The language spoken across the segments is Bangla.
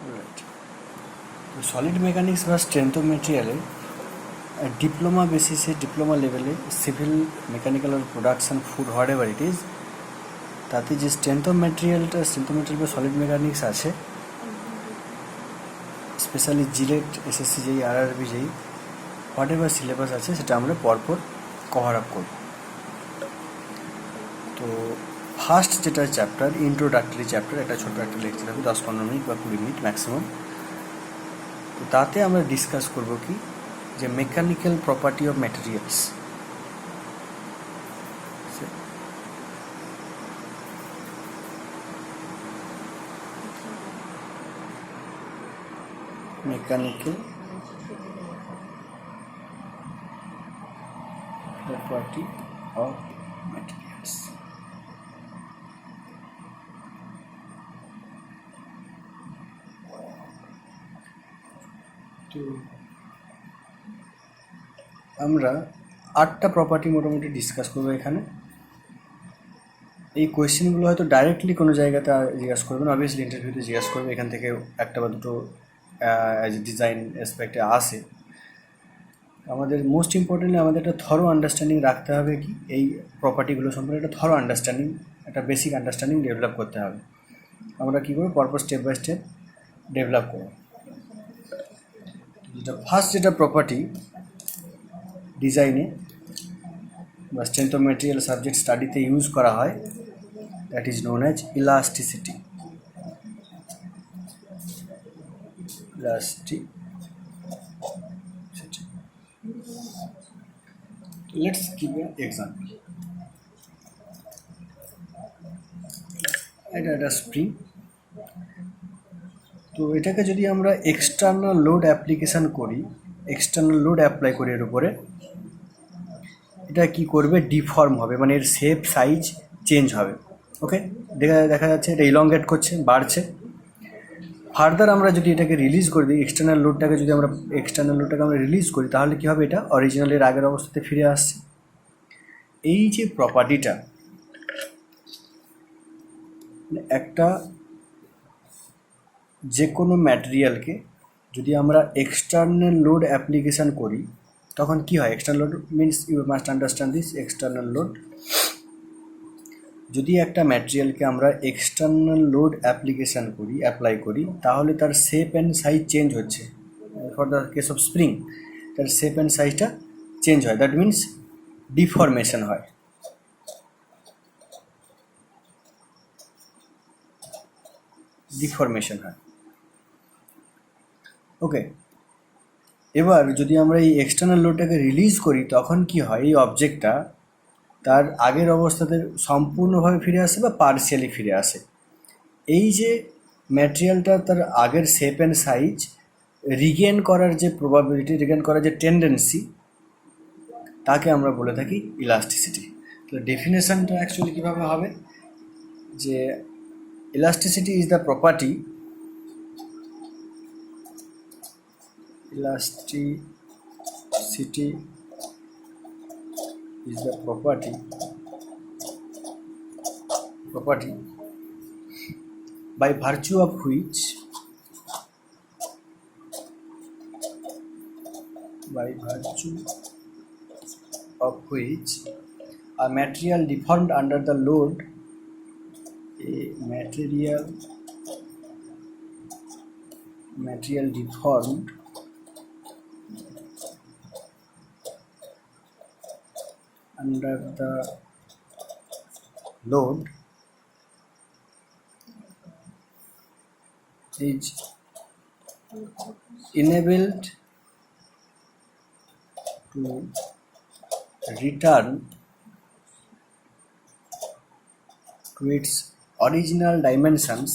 রাইট। তো সলিড মেকানিক্স বা স্ট্রেংথ অফ মেটেরিয়ালে ডিপ্লোমা বেসিসে, ডিপ্লোমা লেভেলে সিভিল মেকানিক্যাল আর production food whatever it is, তাতে যে স্ট্রেংথ অফ মেটেরিয়াল বা সলিড মেকানিক্স আছে, স্পেশালি জিলেট, এসএসসি যেই, আরআরবি যেই, হোয়াট এভার সিলেবাস আছে সেটা আমরা পরপর কভার আপ করব। তো ফার্স্ট যেটা চ্যাপ্টার, ইন্ট্রোডাক্টরি চ্যাপ্টার, একটা ছোটো একটা লেকচার হবে 10-15 মিনিট বা 20 মিনিট ম্যাক্সিমাম। তো তাতে আমরা ডিসকাস করব কি, যে mechanical property of materials. Mechanical property of materials. তো আমরা 8টা প্রপার্টি মোটামুটি ডিসকাস করবো এখানে। এই কোয়েশ্চেনগুলো হয়তো ডাইরেক্টলি কোনো জায়গাতে জিজ্ঞাসা করবে না, অবভিয়াসলি ইন্টারভিউতে জিজ্ঞাসা করবে, এখান থেকে একটা বা দুটো অ্যাজ এ ডিজাইন অ্যাসপেক্টে আসে। আমাদের মোস্ট ইম্পর্টেন্টলি আমাদের একটা থরো আন্ডারস্ট্যান্ডিং রাখতে হবে কি, এই প্রপার্টিগুলো সম্পর্কে একটা থরো আন্ডারস্ট্যান্ডিং, একটা বেসিক আন্ডারস্ট্যান্ডিং ডেভেলপ করতে হবে। আমরা কী করবো, পরপর স্টেপ বাই স্টেপ ডেভেলপ করবো। যেটা ফার্স্ট যেটা প্রপার্টি ডিজাইনে বা স্ট্রেংথ অফ মেটেরিয়াল সাবজেক্ট স্টাডিতে ইউজ করা হয়, that is known as elasticity. Let's give an example. এটা একটা স্প্রিং। তো এটাকে যদি আমরা এক্সটার্নাল লোড অ্যাপ্লিকেশান করি, এক্সটার্নাল লোড অ্যাপ্লাই করি এর উপরে, এটা কি করবে, ডিফর্ম হবে, মানে এর শেপ সাইজ চেঞ্জ হবে। ওকে, দেখা যাচ্ছে এটা ইলংগেট করছে, বাড়ছে। ফার্দার আমরা যদি এটাকে রিলিজ করে দিই, এক্সটার্নাল লোডটাকে আমরা রিলিজ করি, তাহলে কি হবে, এটা অরিজিনালের আগের অবস্থাতে ফিরে আসছে। এই যে প্রপার্টিটা, একটা যে কোনো ম্যাটেরিয়ালকে যদি আমরা এক্সটার্নাল লোড অ্যাপ্লিকেশান করি, তখন কি হয়, external load means, you must understand this, external load. যদি একটা ম্যাটেরিয়ালকে আমরা এক্সটার্নাল লোড অ্যাপ্লাই করি, তাহলে তার শেপ অ্যান্ড সাইজ চেঞ্জ হচ্ছে। For the case of spring, তার শেপ অ্যান্ড সাইজটা চেঞ্জ হয়, দ্যাট মিনস ডিফরমেশন হয়। ওকে, এবার যদি আমরা এই এক্সটার্নাল লোডটাকে রিলিজ করি, তখন কি হয়, এই অবজেক্টটা তার আগের অবস্থাতে সম্পূর্ণভাবে ফিরে আসে বা পার্শিয়ালি ফিরে আসে। এই যে ম্যাটেরিয়ালটা তার আগের শেপ অ্যান্ড সাইজ রিগেন করার যে প্রবাবিলিটি, রিগেন করার যে টেন্ডেন্সি, তাকে আমরা বলে থাকি ইলাস্টিসিটি। তো ডেফিনেশনটা অ্যাকচুয়ালি কীভাবে হবে, যে elasticity is the property, elasticity is the property by virtue of which a material deformed under the load, material deformed under the load is enabled to return to its original dimensions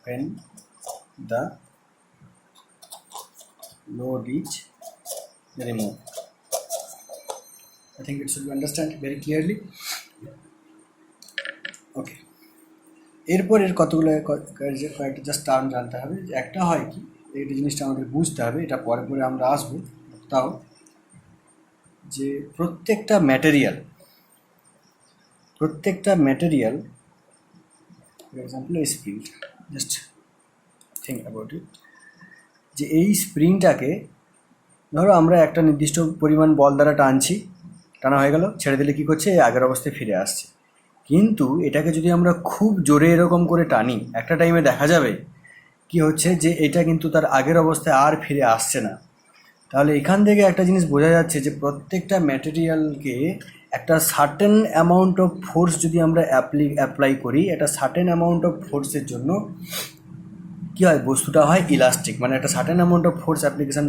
when the load is removed. I think it should be understood very clearly. ওকে, এরপর এর কতগুলো কয়েকটা জাস্ট টার্ম জানতে হবে। একটা হয় কি, এই জিনিসটা আমাদের বুঝতে হবে, এটা পরে আমরা আসবো, তাও যে প্রত্যেকটা ম্যাটেরিয়াল ফর এক্সাম্পল এই spring, just think about it, যে এই স্প্রিংটাকে ধরো আমরা একটা নির্দিষ্ট পরিমাণ বল দ্বারা টানা হয়ে গেল, ছেড়ে দিলে কী করছে, আগের অবস্থায় ফিরে আসছে। কিন্তু এটাকে যদি আমরা খুব জোরে এরকম করে টানি, একটা টাইমে দেখা যাবে কি হচ্ছে যে এটা কিন্তু তার আগের অবস্থায় আর ফিরে আসছে না। তাহলে এখান থেকে একটা জিনিস বোঝা যাচ্ছে যে প্রত্যেকটা ম্যাটেরিয়ালকে একটা সার্টেন অ্যামাউন্ট অফ ফোর্স যদি আমরা অ্যাপ্লাই করি, একটা সার্টেন অ্যামাউন্ট অফ ফোর্সের জন্য কী হয়, বস্তুটা হয় ইলাস্টিক। মানে একটা certain amount of force application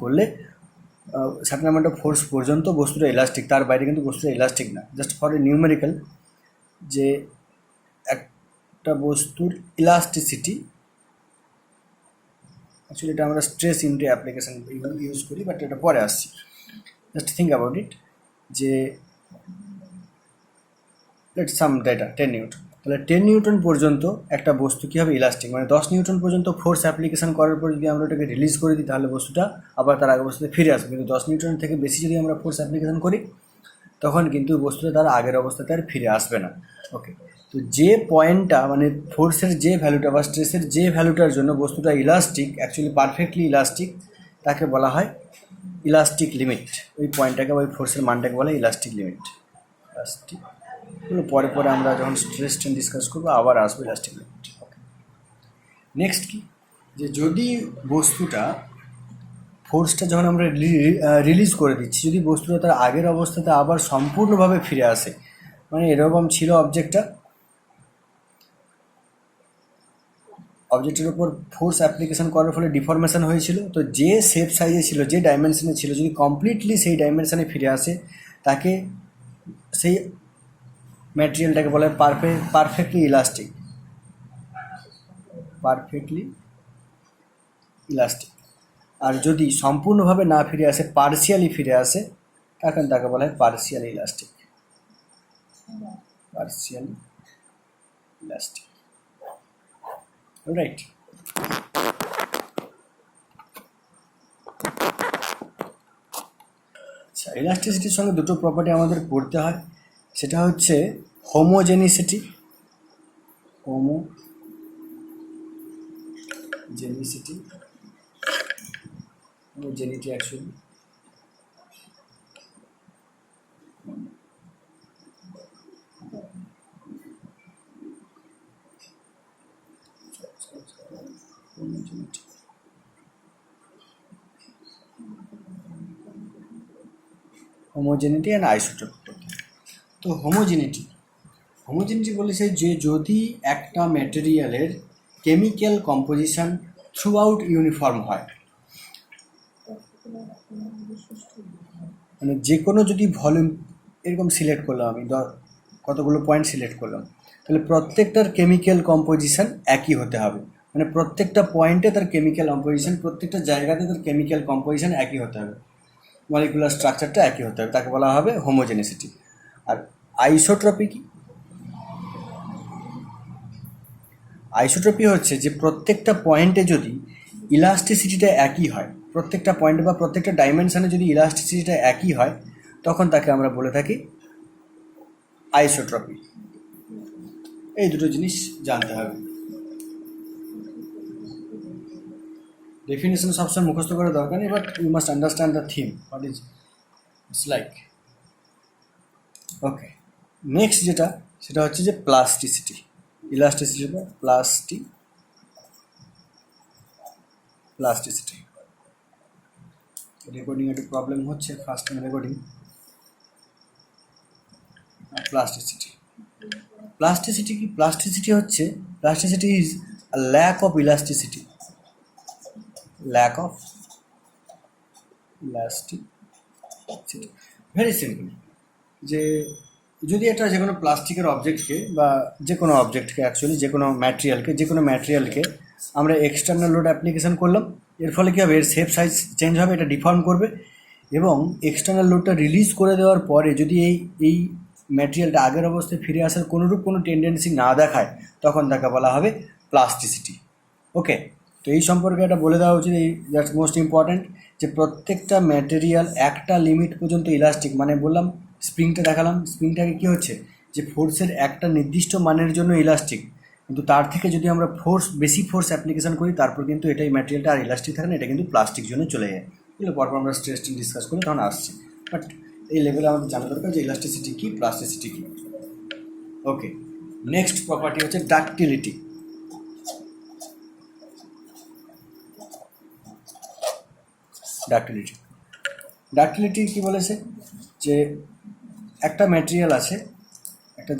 করলে সার্টেন অ্যামাউন্ট অফ ফোর্স পর্যন্ত বস্তুটা ইলাস্টিক, তার বাইরে কিন্তু বস্তুটা ইলাস্টিক না। জাস্ট ফর এ নিউমেরিক্যাল, যে একটা বস্তুর ইলাস্টিসিটি, অ্যাকচুয়ালি এটা আমরা স্ট্রেস ইনটু অ্যাপ্লিকেশান ইউজ করি, বাট এটা পরে আসছি। জাস্ট থিঙ্ক অ্যাবাউট ইট, যে লেট সাম ডেটা 10 নিউটন, তাহলে 10 নিউটন পর্যন্ত একটা বস্তু কী হবে, ইলাস্টিক। মানে 10 নিউটন পর্যন্ত ফোর্স অ্যাপ্লিকেশান করার পর যদি আমরা ওটাকে রিলিজ করে দিই, তাহলে বস্তুটা আবার তার আগের অবস্থাতে ফিরে আসবে। কিন্তু 10 নিউটন থেকে বেশি যদি আমরা ফোর্স অ্যাপ্লিকেশান করি, তখন কিন্তু বস্তুটা তার আগের অবস্থাতে আর ফিরে আসবে না। ওকে, তো যে পয়েন্টটা মানে ফোর্সের যে ভ্যালুটা বা স্ট্রেসের যে ভ্যালুটার জন্য বস্তুটা ইলাস্টিক, অ্যাকচুয়ালি পারফেক্টলি ইলাস্টিক, তাকে বলা হয় ইলাস্টিক লিমিট। ওই পয়েন্টটাকে, ওই ফোর্সের মানটাকে বলা হয় ইলাস্টিক লিমিট। ইলাস্টিক পরে আমরা যখন স্ট্রেস স্ট্রেন ডিসকাস করবো আবার আসবো ইলাস্টিক লিমিট। ওকে, নেক্সট কি, যে যদি বস্তুটা ফোর্সটা যখন আমরা রিলিজ করে দিচ্ছি, যদি বস্তুটা তার আগের অবস্থাতে আবার সম্পূর্ণভাবে ফিরে আসে, মানে এরকম ছিল অবজেক্টের ওপর ফোর্স অ্যাপ্লিকেশন করার ফলে ডিফরমেশন হয়েছিল, তো যে শেপ সাইজে ছিল, যে ডাইমেনশনে ছিল, যদি কমপ্লিটলি সেই ডাইমেনশনে ফিরে আসে, তাকে সেই ম্যাটেরিয়ালটাকে বলে পারফেক্টলি ইলাস্টিক। আর যদি সম্পূর্ণভাবে না ফিরে আসে, পার্শিয়ালি ফিরে আসে, তখন তাকে বলা হয় পার্শিয়ালি ইলাস্টিক। রাইট। আচ্ছা, ইলাস্টিসিটির সঙ্গে দুটো প্রপার্টি আমাদের পড়তে হয়, সেটা হচ্ছে homogenicity actually, homogeneity and isotropic. তো হোমোজেনিটি বলেছে যে যদি একটা ম্যাটেরিয়ালের chemical composition throughout uniform হয়, মানে যে কোনো যদি ভলিউম এরকম সিলেক্ট করলাম, আমি কতগুলো পয়েন্ট সিলেক্ট করলাম, তাহলে প্রত্যেকটার কেমিক্যাল কম্পোজিশন একই হতে হবে। মানে প্রত্যেকটা পয়েন্টে তার কেমিক্যাল কম্পোজিশন, প্রত্যেকটা জায়গাতে তার কেমিক্যাল কম্পোজিশন একই হতে হবে, মলিকুলার স্ট্রাকচারটা একই হতে হবে, তাকে বলা হবে হোমোজেনিসিটি। আর আইসোট্রপি হচ্ছে যে প্রত্যেকটা পয়েন্টে যদি ইলাস্টিসিটিটা একই হয়, প্রত্যেকটা পয়েন্টে বা প্রত্যেকটা ডাইমেনশনে যদি ইলাস্টিসিটিটা একই হয়, তখন তাকে আমরা বলে থাকি আইসোট্রপি। এই দুটো জিনিস জানতে হবে। ডেফিনেশন সবসময় মুখস্থ করার দরকার নেই, but you must understand the theme, what is it's like. Okay, next যেটা, সেটা হচ্ছে যে প্লাস্টিসিটি। ইলাস্টিসিটি বা প্লাস্টিসিটি। রেকর্ডিং একটু প্রবলেম হচ্ছে, ফার্স্ট টাইম রেকর্ডিং। প্লাস্টিসিটি কি? Plasticity is a lack of elasticity. Very simple, যে যদি এটা যে কোনো প্লাস্টিকের অবজেক্টকে বা যে কোনো ম্যাটেরিয়ালকে আমরা এক্সটার্নাল লোড অ্যাপ্লিকেশন করলাম, এর ফলে কী হবে, এর শেপ সাইজ চেঞ্জ হবে, এটা ডিফর্ম করবে, এবং এক্সটার্নাল লোডটা রিলিজ করে দেওয়ার পরে যদি এই ম্যাটেরিয়ালটা আগের অবস্থায় ফিরে আসার কোনো টেন্ডেন্সি না দেখায়, তখন তাকে বলা হবে প্লাস্টিসিটি। ওকে, তো এই সম্পর্কে এটা বলে দেওয়া উচিত, এই দ্যাটস মোস্ট ইম্পর্ট্যান্ট, যে প্রত্যেকটা ম্যাটেরিয়াল একটা লিমিট পর্যন্ত ইলাস্টিক। মানে বললাম স্প্রিংটা দেখালাম, স্প্রিংটাকে কী হচ্ছে যে ফোর্সের একটা নির্দিষ্ট মানের জন্য ইলাস্টিক, কিন্তু তার থেকে যদি আমরা বেশি ফোর্স অ্যাপ্লিকেশন করি তারপর কিন্তু এটাই ম্যাটেরিয়ালটা আর ইলাস্টিক থাকে না, এটা কিন্তু প্লাস্টিক জন্য চলে যায়। এগুলো পরপর আমরা স্ট্রেস ডিসকাস করি তখন আসছে, বাট এই লেভেলে আমাদের জানা দরকার যে ইলাস্টিসিটি কী, প্লাস্টিসিটি কী। ওকে, নেক্সট প্রপার্টি হচ্ছে ডাক্টিলিটি। ডাক্টিলিটি কী বলেছে, যে একটা ম্যাটেরিয়াল আছে,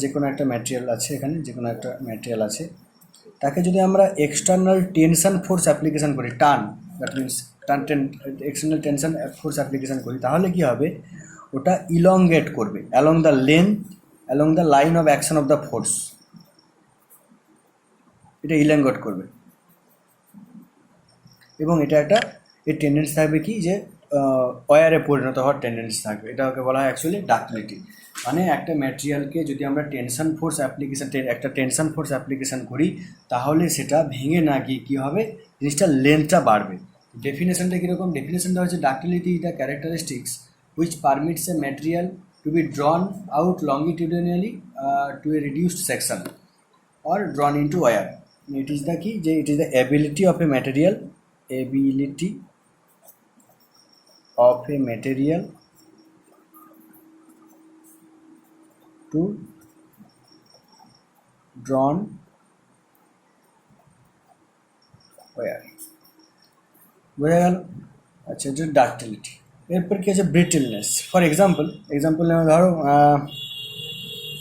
যে কোনো একটা ম্যাটেরিয়াল আছে, এখানে যে কোনো একটা ম্যাটেরিয়াল আছে, তাকে যদি আমরা এক্সটার্নাল টেনশন ফোর্স অ্যাপ্লিকেশন করি, that means external tension force application করি, তাহলে কী হবে, ওটা ইলংগেট করবে along the line of action of the force, এটা ইলংগেট করবে, এবং এটা একটা এর টেন্ডেন্সি থাকবে কি, যে ওয়ারে পরিণত হওয়ার টেন্ডেন্সি থাকবে। এটাকে বলা হয় অ্যাকচুয়ালি ডাক্টিলিটি। মানে একটা ম্যাটেরিয়ালকে যদি আমরা টেনশন ফোর্স অ্যাপ্লিকেশন করি, তাহলে সেটা ভেঙে না গিয়ে কী হবে, জিনিসটার লেন্থটা বাড়বে। ডেফিনেশনটা কীরকম, ডেফিনেশনটা হচ্ছে ductility is the characteristics which permits a material to be drawn out longitudinally to a reduced section or drawn into wire. It is the key, it is the ability of a material to drawn wire. বোঝা গেল? আচ্ছা, এটা ডাক্টিলিটি। এরপর কি আছে, ব্রিটেলনেস। ফর এক্সাম্পল ধরো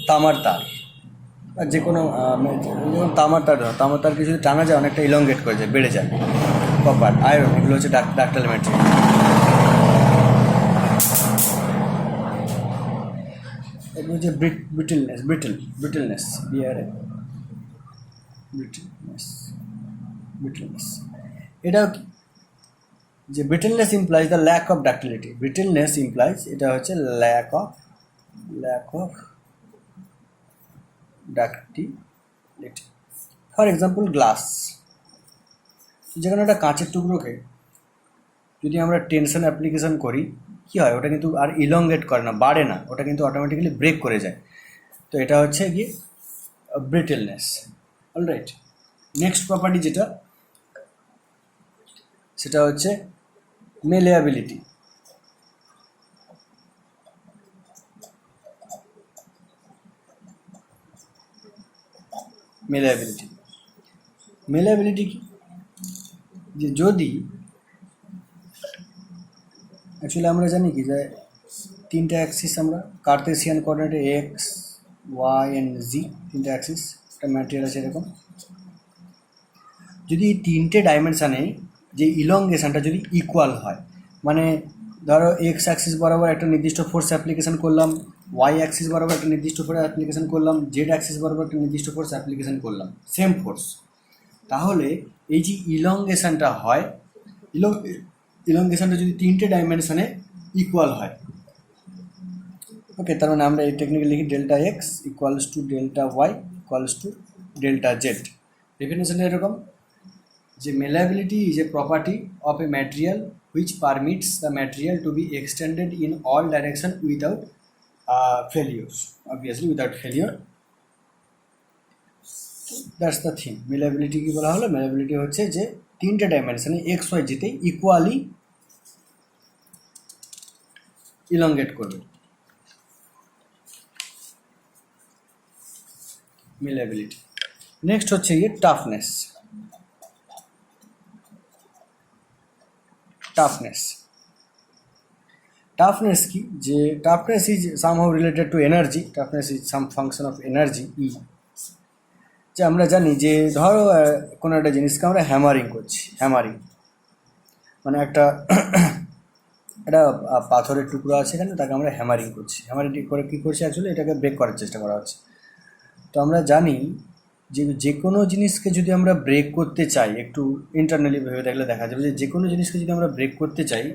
তামার তার, আর যে কোনো তামার তারকে যদি টানা যায় অনেকটা ইলংগেট করে যায়, বেড়ে যায়। কপার, আয়রন, এগুলো হচ্ছে ডাক্টাইল ম্যাটেরিয়াল। এগুলো হচ্ছে ব্রিটেলনেস এটাও কি, যে brittleness implies the lack of ductility. এটা হচ্ছে lack of ductility. For example glass, যেখানে একটা কাঁচের টুকরোকে যদি আমরা টেনশন অ্যাপ্লিকেশন করি, কী হয়, ওটা কিন্তু আর ইলংগেট করে না, বাড়ে না, ওটা কিন্তু অটোমেটিক্যালি ব্রেক করে যায়। তো এটা হচ্ছে কি ব্রিটেলনেস। অলরাইট, নেক্সট প্রপার্টি যেটা, সেটা হচ্ছে মেলেয়াবিলিটি। মেলেয়াবিলিটি কি, যে যদি অ্যাকচুয়ালি আমরা জানি কি, যে তিনটে অ্যাক্সিস, আমরা কার্তেশিয়ান কোঅর্ডিনেটে এক্স, ওয়াই অ্যান্ড জি, তিনটে অ্যাক্সিস একটা ম্যাটেরিয়াল আছে এরকম। যদি এই তিনটে ডাইমেনশানে যে ইলংগেশনটা যদি ইকুয়াল হয়, মানে ধরো এক্স অ্যাক্সিস বরাবর একটা নির্দিষ্ট ফোর্স অ্যাপ্লিকেশন করলাম, ওয়াই অ্যাক্সিস বরাবর একটা নির্দিষ্ট ফোর্স অ্যাপ্লিকেশন করলাম, জেড অ্যাক্সিস বরাবর একটা নির্দিষ্ট ফোর্স অ্যাপ্লিকেশন করলাম, সেম ফোর্স, তাহলে এই যে ইলংগেশনটা হয়, ইলংগেশনটা যদি তিনটে ডাইমেনশনে ইকুয়াল হয়, ওকে, তার মানে আমরা এই টেকনিক্যাল লিখি delta x equals to delta y equals to delta z. ডেফিনেশনটা এরকম, যে malleability is a property of a material which permits the material to be extended in all direction without failures, obviously without failure. That's the thing. malleability কি বলা হলো, malleability হচ্ছে যে তিনটে ডাইমেনশনে এক্স ওয়াই জিতে ইকুয়ালি ইলংগেট করবে, malleability. নেক্সট হচ্ছে গিয়ে টাফনেস। টাফনেস কি, যে toughness is somehow related to energy. Toughness is some function of energy. যে আমরা জানি যে ধরো কোনো একটা জিনিসকে আমরা হ্যামারিং করছি, মানে একটা পাথরের টুকরো আছে এখানে, তাকে আমরা হ্যামারিং করছি, করে কী করছি, অ্যাকচুয়ালি এটাকে ব্রেক করার চেষ্টা করা হচ্ছে। তো আমরা জানি যে কোনো জিনিসকে যদি আমরা ব্রেক করতে চাই, একটু ইন্টারনালি ভেবে দেখলে দেখা যাবে যে কোনো জিনিসকে যদি আমরা ব্রেক করতে চাই,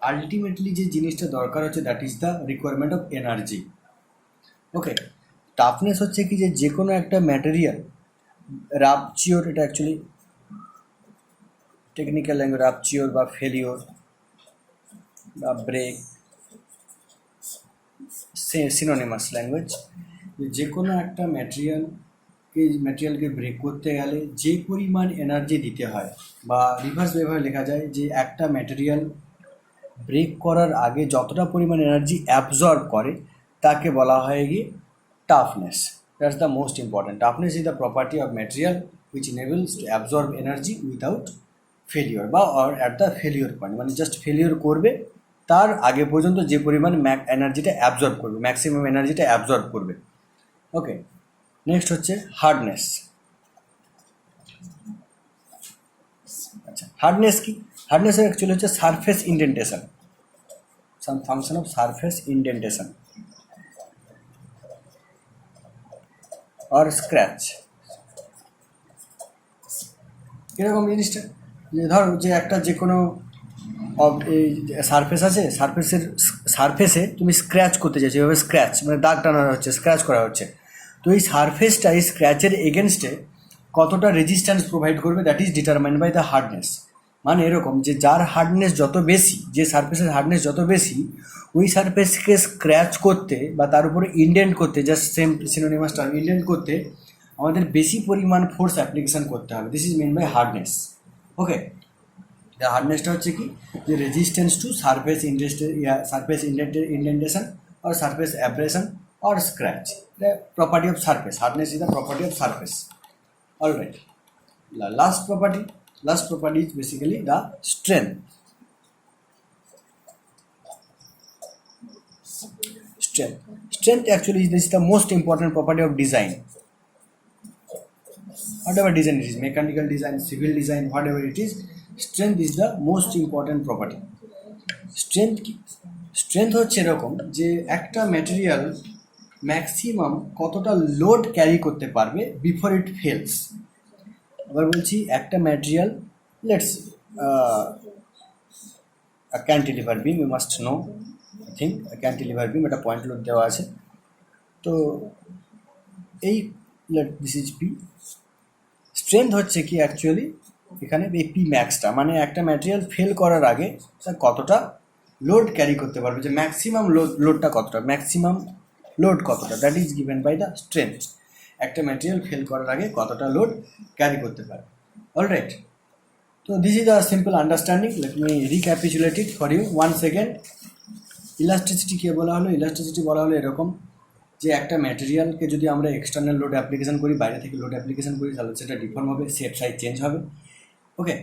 আলটিমেটলি যে জিনিসটা দরকার হচ্ছে, that is the requirement of energy. Okay, toughness হচ্ছে কি, যে কোনো একটা ম্যাটেরিয়াল রাপচিওর, এটা অ্যাকচুয়ালি টেকনিক্যাল ল্যাঙ্গুয়েজ রাপচিওর বা ফেলিওর বা ব্রেক, সিনোনিমাস ল্যাঙ্গুয়েজ। যে কোনো একটা ম্যাটেরিয়ালকে ব্রেক করতে গেলে যে পরিমাণ এনার্জি দিতে হয়, বা রিভার্স ব্যবহারে লেখা যায় যে একটা ম্যাটেরিয়াল ব্রেক করার আগে যতটা পরিমাণ এনার্জি অ্যাবজর্ব করে তাকে বলা হয় কি toughness. That's the most important. Toughness is the property of material which enables to absorb energy without failure বা or at the failure point, মানে জাস্ট ফেলিওর করবে তার আগে পর্যন্ত যে পরিমাণ এনার্জিটা অ্যাবজর্ব করবে, ম্যাক্সিমাম এনার্জিটা অ্যাবজর্ব করবে। ওকে, নেক্সট হচ্ছে হার্ডনেস। আচ্ছা, হার্ডনেস কি? হার্ডনেস অ্যাকচুয়ালি হচ্ছে surface indentation, some function of surface indentation or scratch. এরকম জিনিসটা যে ধরো যে একটা যে কোনো এই সারফেস আছে, সারফেসে তুমি স্ক্র্যাচ করতে চাইছো, এভাবে স্ক্র্যাচ মানে দাগ টানা হচ্ছে, স্ক্র্যাচ করা হচ্ছে। তো এই সারফেসটা এই স্ক্র্যাচের এগেনস্টে কতটা রেজিস্ট্যান্স প্রোভাইড করবে, that is determined by the hardness. মানে এরকম যে যার হার্ডনেস যত বেশি, যে সারফেসের হার্ডনেস যত বেশি, ওই সারফেসকে স্ক্র্যাচ করতে বা তার উপরে ইন্ডেন্ট করতে, just same synonymous term, indent করতে আমাদের বেশি পরিমাণ ফোর্স অ্যাপ্লিকেশন করতে হবে। This is meant by hardness. Okay, the হার্ডনেসটা হচ্ছে কি, যে resistance to surface indentation or surface abrasion or scratch. The property of surface, hardness is the property of surface. Alright, last property is basically the strength. Strength actually is this is the most important property of design. Whatever design it is, mechanical design, civil design, whatever it is, strength is the most important property. Strength হচ্ছে এরকম যে একটা ম্যাটেরিয়াল ম্যাক্সিমাম কতটা লোড ক্যারি করতে পারবে বিফোর ইট ফেলস। আবার বলছি, একটা material, let's cantilever beam, you must know, I think cantilever beam একটা পয়েন্ট লোড দেওয়া আছে। তো এই দিস ইজ পি। স্ট্রেংথ হচ্ছে কি অ্যাকচুয়ালি এখানে এই পি ম্যাক্সটা, মানে একটা ম্যাটেরিয়াল ফেল করার আগে কতটা লোড ক্যারি করতে পারবে, যে ম্যাক্সিমাম লোডটা কতটা, ম্যাক্সিমাম লোড কতটা, that is given by the strength. একটা ম্যাটেরিয়াল ফেল করার আগে কতটা লোড ক্যারি করতে পারে। অলরাইট, তো this is a simple understanding. Let me recapitulate it for you once again. Elasticity কে বলা হলো? ইলাস্ট্রিসিটি বলা হলো এরকম যে একটা ম্যাটেরিয়ালকে যদি আমরা এক্সটার্নাল লোড অ্যাপ্লিকেশন করি, বাইরে থেকে লোড অ্যাপ্লিকেশন করি, তাহলে সেটা ডিফর্ম হবে, শেপ সাইজ চেঞ্জ হবে। ওকে,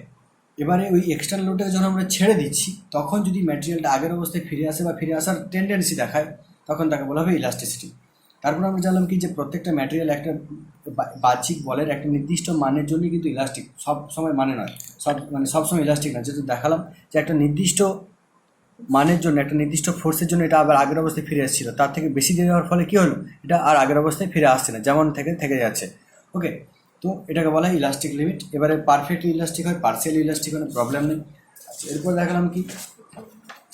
এবারে ওই এক্সটার্নাল লোডটাকে যখন আমরা ছেড়ে দিচ্ছি, তখন যদি ম্যাটেরিয়ালটা আগের অবস্থায় ফিরে আসে বা ফিরে আসার টেন্ডেন্সি দেখায়, তখন তাকে বলা হবে ইলাস্টিসিটি। তারপর আমরা জানলাম কি, যে প্রত্যেকটা ম্যাটেরিয়াল একটা বাহ্যিক বলের একটা নির্দিষ্ট মানের জন্য কিন্তু ইলাস্টিক, সব সময় মানে নয়, সবসময় ইলাস্টিক নয়। যেহেতু দেখালাম যে একটা নির্দিষ্ট মানের জন্য, একটা নির্দিষ্ট ফোর্সের জন্য এটা আবার আগের অবস্থায় ফিরে এসেছিল, তার থেকে বেশি দেরি হওয়ার ফলে কী হলো, এটা আর আগের অবস্থায় ফিরে আসছে না, যেমন থেকে যাচ্ছে। ওকে, তো এটাকে বলা হয় ইলাস্টিক লিমিট। এবারে পারফেক্টলি ইলাস্টিক হয়, পার্সিয়ালি ইলাস্টিক হয়, প্রবলেম নেই। আচ্ছা, এরপর দেখালাম কি,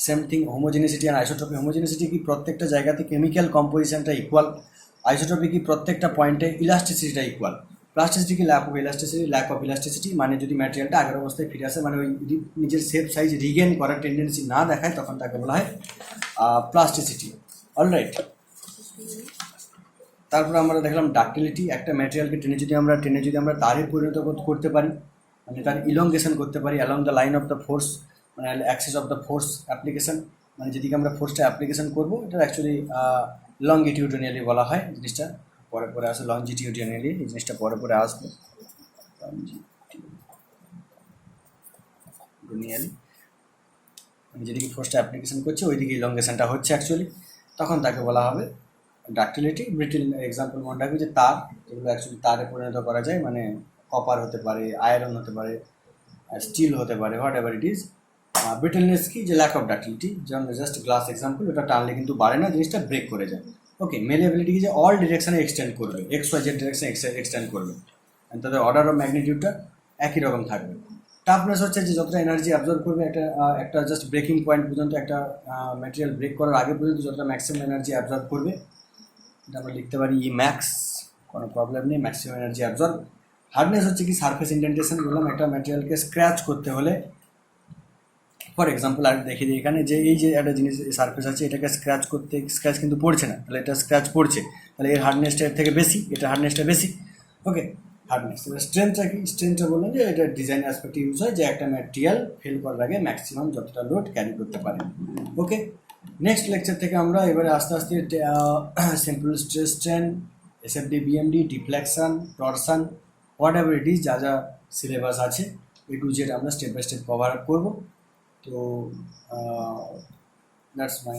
সেম থিং হোমোজেনিসিটি অ্যান্ড আইসোট্রপি। হোমোজেনিসিটি কি, প্রত্যেকটা জায়গাতে কেমিক্যাল কম্পোজিশনটা ইকুয়াল। আইসোট্রপি কি, প্রত্যেকটা পয়েন্টে ইলাস্টিসিটিটা ইকুয়াল। প্লাস্টিসিটি কি, ল্যাক অফ ইলাস্টিসিটি, মানে যদি ম্যাটেরিয়ালটা আগের অবস্থায় ফিরে আসে, মানে ওই নিজের শেপ সাইজ রিগেন করার টেন্ডেন্সি না দেখায়, তখন তাকে বলা হয় প্লাস্টিসিটি। অলরাইট, তারপর আমরা দেখলাম ডাক্টিলিটি। একটা ম্যাটেরিয়ালকে টেনে যদি আমরা তারে পরিণত করতে পারি, মানে তার ইলংগেশন করতে পারি along the line of the force, মানে axis of the force application, মানে যেদিকে আমরা ফোর্সটা অ্যাপ্লিকেশন করবো, এটা অ্যাকচুয়ালি লংগিটিউডিনালি বলা হয়। জিনিসটা পরে আসে লংজিটিউডিনালি, এই জিনিসটা পরে আসবে লংজিটিউডিনালি, মানে যেদিকে ফোর্সটা অ্যাপ্লিকেশন করছে ওইদিকে ইলংগেশনটা হচ্ছে অ্যাকচুয়ালি, তখন তাকে বলা হবে ডাক্টিলিটি। ব্রিটিল এক্সাম্পল মনে রাখবে যে তার, যেগুলো অ্যাকচুয়ালি তারে পরিণত করা যায়, মানে কপার হতে পারে, আয়রন হতে পারে, স্টিল হতে পারে, হোয়াট এভার ইট ইজ। ব্রিটেলনেস কি, যে ল্যাক অফ ডাক্টিলিটি, যেমন জাস্ট গ্লাস এক্সাম্পল, ওটা টানলে কিন্তু বাড়ে না, জিনিসটা ব্রেক করে যায়। ওকে, মেলেবিলিটি কি, যে অল ডিরেকশনে এক্সটেন্ড করবে, এক্স ওয়াই জেড ডিরেকশনে এক্সটেন্ড করবে, তাদের অর্ডার অফ ম্যাগনিটিউডটা একই রকম থাকবে। টাফনেস হচ্ছে যে যতটা এনার্জি অ্যাবজর্ব করবে, একটা জাস্ট ব্রেকিং পয়েন্ট পর্যন্ত, একটা ম্যাটেরিয়াল ব্রেক করার আগে পর্যন্ত যতটা ম্যাক্সিমাম এনার্জি অ্যাবজর্ব করবে, এটা আমরা লিখতে পারি ই ম্যাক্স, কোনো প্রবলেম নেই, ম্যাক্সিমাম এনার্জি অ্যাবজর্ব। হার্ডনেস হচ্ছে কি সারফেস ইন্ডেন্টেশন, বললাম একটা ম্যাটেরিয়ালকে স্ক্র্যাচ করতে হলে, ফর এক্সাম্পল আর দেখি দিই এখানে যে এই যে একটা জিনিস সারফেস আছে এটাকে স্ক্র্যাচ করতে স্ক্র্যাচ কিন্তু পড়ছে না, তাহলে এটা স্ক্র্যাচ পড়ছে, তাহলে এর হার্ডনেসটা এর থেকে বেশি, এটা হার্ডনেসটা বেশি। ওকে, হার্ডনেস। এবার স্ট্রেংথটা কি? স্ট্রেংথটা বললাম যে এটা ডিজাইন অ্যাসপেক্টে ইউজ হয়, যে একটা ম্যাটেরিয়াল ফেল করার আগে ম্যাক্সিমাম যতটা লোড ক্যারি করতে পারে। ওকে, নেক্সট লেকচার থেকে আমরা এবারে আস্তে আস্তে simple stress strain, SFD, BMD, deflection, torsion, whatever it is, যা যা সিলেবাস আছে A to Z আমরা step by step cover up করবো। তো that's my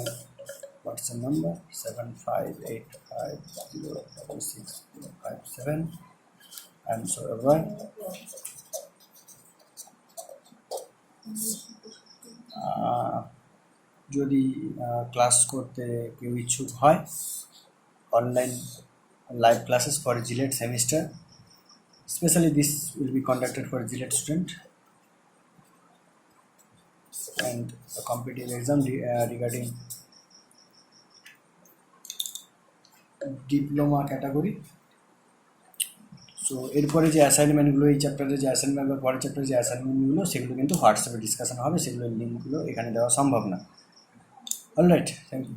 WhatsApp number 7585066057। I am so ever. যদি ক্লাস করতে কেউ ইচ্ছুক হয়, online live classes for GLED semester, especially this will be conducted for GLED student, and a competitive exam regarding diploma category. So এরপরে যে অ্যাসাইনমেন্টগুলো, এই চ্যাপ্টারে যে অ্যাসাইনমেন্ট বা পরের চ্যাপ্টারে যে অ্যাসাইনমেন্টগুলো, সেগুলো কিন্তু হোয়াটসঅ্যাপে ডিসকাশন হবে, সেগুলোর লিঙ্কগুলো এখানে দেওয়া সম্ভব না। Alright, thank you.